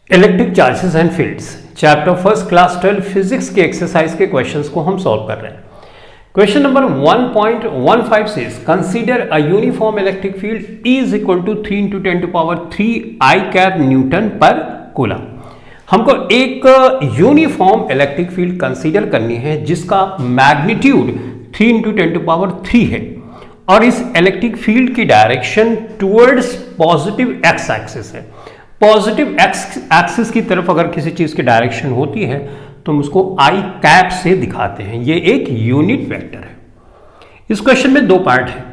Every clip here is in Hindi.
Electric charges and fields chapter first class 12 physics के एक्सरसाइज के क्वेश्चंस को हम सॉल्व कर रहे हैं। Question number 1.15 says consider a uniform electric field is equal to 3 into 10 to power 3 I cap Newton पर कूलम। हमको एक यूनिफॉर्म इलेक्ट्रिक फील्ड कंसीडर करनी है जिसका मैग्नीट्यूड 3 into 10 to power 3 है और इस इलेक्ट्रिक फील्ड की direction towards positive x axis है। पॉजिटिव एक्स एक्सिस की तरफ अगर किसी चीज की डायरेक्शन होती है तो हम उसको आई कैप से दिखाते हैं। ये एक यूनिट वेक्टर है। इस क्वेश्चन में दो पार्ट है।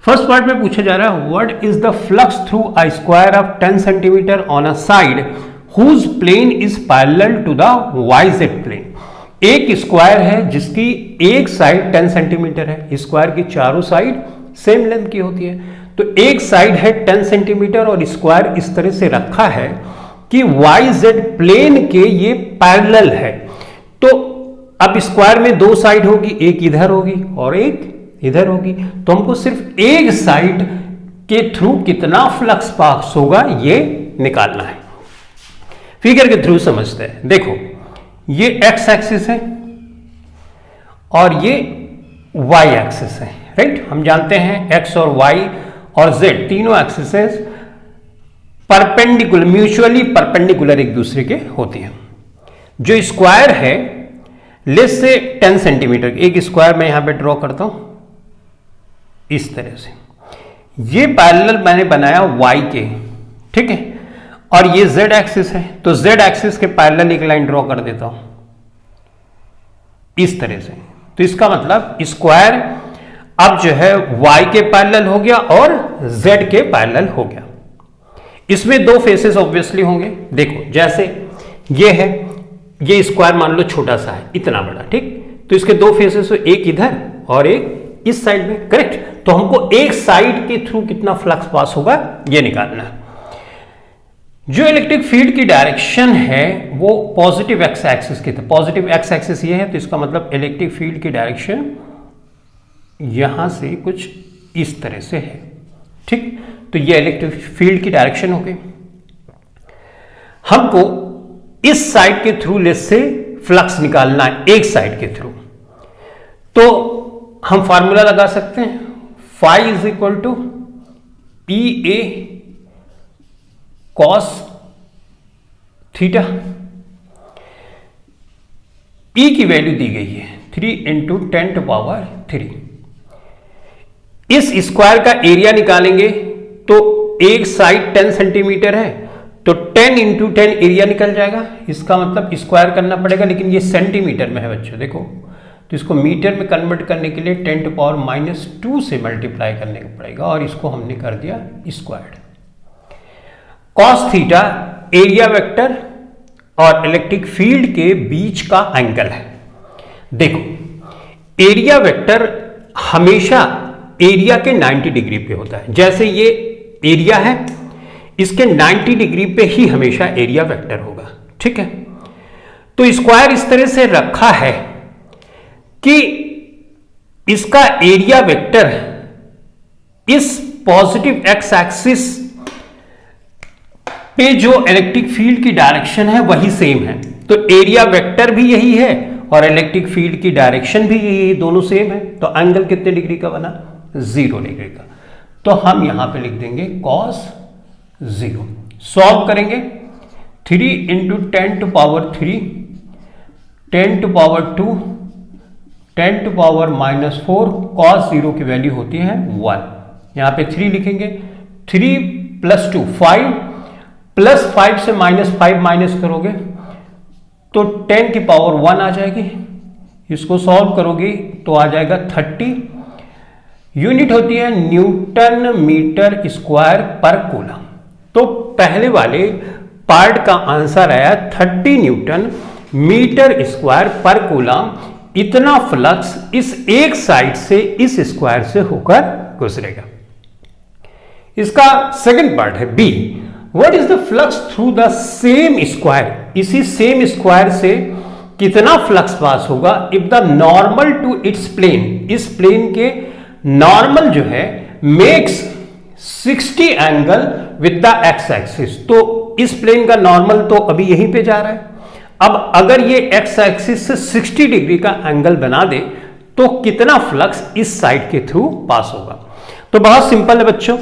फर्स्ट पार्ट में पूछा जा रहा है what is the flux through a square of 10 centimetre on a side whose plane is parallel to the YZ plane. एक स्क्वायर है जिसकी एक साइड 10 सेंटीमीटर है। स्क्वायर की चारों साइड सेम लेंथ की होती है, तो एक साइड है 10 सेंटीमीटर और स्क्वायर इस तरह से रखा है कि YZ प्लेन के ये पैरेलल है। तो अब स्क्वायर में दो साइड होगी, एक इधर होगी और एक इधर होगी, तो हमको सिर्फ एक साइड के थ्रू कितना फ्लक्स पास होगा ये निकालना है। फिगर के थ्रू समझते हैं। देखो ये एक्स एक्सिस है और ये वाई एक्सिस है, राइट। हम जानते हैं एक्स और वाई और जेड तीनों एक्सिसेस परपेंडिकुलर, म्यूचुअली परपेंडिकुलर एक दूसरे के होती हैं। जो स्क्वायर है लेस से 10 सेंटीमीटर, एक स्क्वायर मैं यहां पे ड्रॉ करता हूं इस तरह से। ये पैरेलल मैंने बनाया वाई के, ठीक है, और ये जेड एक्सिस है, तो जेड एक्सिस के पैरेलल एक लाइन ड्रॉ कर देता हूं इस तरह से। तो इसका मतलब स्क्वायर अब जो है y के पैरेलल हो गया और z के पैरेलल हो गया। इसमें दो फेसेस ऑब्वियसली होंगे। देखो जैसे ये है, ये स्क्वायर मान लो छोटा सा है, इतना बड़ा, ठीक, तो इसके दो फेसेस हो, एक इधर और एक इस साइड में, करेक्ट। तो हमको एक साइड के थ्रू कितना फ्लक्स पास होगा ये निकालना है। जो इलेक्ट्रिक फील्ड की डायरेक्शन है वो पॉजिटिव एक्स एक्सिस की तरफ, पॉजिटिव एक्स एक्सिस ये है, तो इसका मतलब इलेक्ट्रिक फील्ड की डायरेक्शन यहां से कुछ इस तरह से है, ठीक। तो ये इलेक्ट्रिक फील्ड की डायरेक्शन हो गई। हमको इस साइड के थ्रू लेस से फ्लक्स निकालना है, एक साइड के थ्रू। तो हम फार्मूला लगा सकते हैं, phi is equal to EA cos theta. E की वैल्यू दी गई है 3 into 10 to power 3। इस स्क्वायर का एरिया निकालेंगे तो एक साइड 10 सेंटीमीटर है, तो 10 into 10 एरिया निकल जाएगा। इसका मतलब स्क्वायर करना पड़ेगा, लेकिन ये सेंटीमीटर में है बच्चों, देखो। तो इसको मीटर में कन्वर्ट करने के लिए 10 to power -2 से मल्टीप्लाई करने को पड़ेगा और इसको हमने कर दिया square. Cos theta area vector और इलेक्ट्रिक फील्ड के बीच का एंगल है। देखो एरिया वेक्टर हमेशा एरिया के 90 डिग्री पे होता है। जैसे ये एरिया है, इसके 90 डिग्री पे ही हमेशा एरिया वेक्टर होगा, ठीक है। तो स्क्वायर इस तरह से रखा है कि इसका एरिया वेक्टर इस पॉजिटिव एक्स एक्सिस पे जो इलेक्ट्रिक फील्ड की डायरेक्शन है वही सेम है। तो एरिया वेक्टर भी यही है और इलेक्ट्रिक फील्ड की डायरेक्शन भी यही है, दोनों सेम है। तो एंगल कितने डिग्री का बना? 0 डिग्री का। तो हम यहां पे लिख देंगे cos 0। सॉल्व करेंगे 3 into 10 to power 3, 10 to power 2, 10 to power -4, cos 0 की वैल्यू होती है 1। यहां पे 3 लिखेंगे, 3 + 2 5, +5 से -5 माइनस करोगे तो 10 की पावर 1 आ जाएगी। इसको सॉल्व करोगे तो आ जाएगा 30। यूनिट होती है न्यूटन मीटर स्क्वायर पर कूलम। तो पहले वाले पार्ट का आंसर आया 30 न्यूटन मीटर स्क्वायर पर कूलम। इतना फ्लक्स इस एक साइड से इस स्क्वायर से होकर गुजरेगा। इसका सेकंड पार्ट है B, what is the flux through the same square. इसी सेम स्क्वायर से कितना फ्लक्स पास होगा if the normal to its plane, इस प्लेन के नॉर्मल जो है makes 60 angle with the x axis. तो इस प्लेन का नॉर्मल तो अभी यहीं पे जा रहा है। अब अगर ये एक्स एक्सिस से 60 डिग्री का एंगल बना दे तो कितना फ्लक्स इस साइड के थ्रू पास होगा। तो बहुत सिंपल है बच्चों,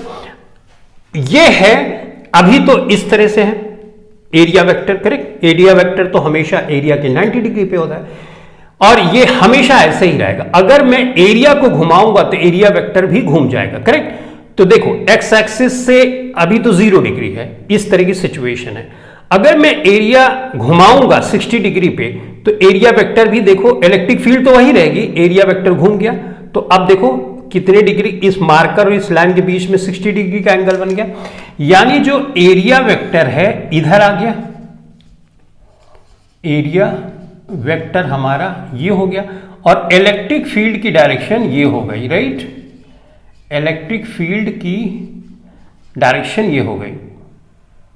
ये है अभी तो इस तरह से है area vector, correct. Area vector तो हमेशा एरिया के 90 डिग्री पे होता है और ये हमेशा ऐसे ही रहेगा। अगर मैं एरिया को घुमाऊंगा तो एरिया वेक्टर भी घूम जाएगा, करेक्ट। तो देखो एक्स एक्सिस से अभी तो 0 डिग्री है, इस तरह की सिचुएशन है। अगर मैं एरिया घुमाऊंगा 60 डिग्री पे तो एरिया वेक्टर भी देखो, इलेक्ट्रिक फील्ड तो वही रहेगी, एरिया वेक्टर घूम गया। तो अब देखो कितने डिग्री इस मार्कर और इस लाइन के बीच में 60 डिग्री का एंगल बन गया, यानी जो एरिया वेक्टर है इधर आ गया, एरिया वेक्टर हमारा ये हो गया और इलेक्ट्रिक फील्ड की डायरेक्शन ये हो गई, राइट। इलेक्ट्रिक फील्ड की डायरेक्शन ये हो गई।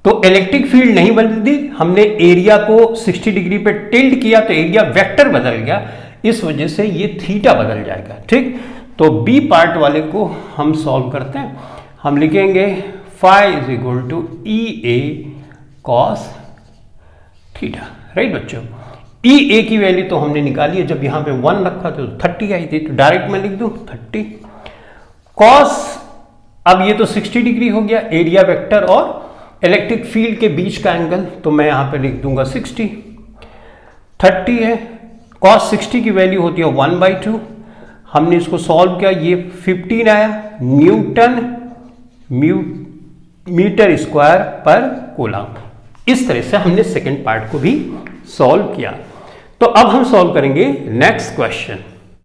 तो इलेक्ट्रिक फील्ड नहीं बदली, हमने एरिया को 60 डिग्री पे टिल्ट किया तो एरिया वेक्टर बदल गया, इस वजह से ये थीटा बदल जाएगा, ठीक। तो बी पार्ट वाले को हम सॉल्व करते हैं। हम लिखेंगे phi is equal to E A cos theta, right बच्चों। ई ए की वैल्यू तो हमने निकाली है, जब यहां पे 1 रखा तो 30 आई थी, तो डायरेक्ट मैं लिख दूं 30 कॉस। अब ये तो 60 डिग्री हो गया, एरिया वेक्टर और इलेक्ट्रिक फील्ड के बीच का एंगल, तो मैं यहां पे लिख दूंगा 60। 30 है, कॉस 60 की वैल्यू होती है 1/2। हमने इसको सॉल्व किया, ये 15 आया न्यूटन मीटर स्क्वायर पर कूलम। इस तरह से हमने सेकंड पार्ट को भी सॉल्व किया। तो अब हम सॉल्व करेंगे नेक्स्ट क्वेश्चन।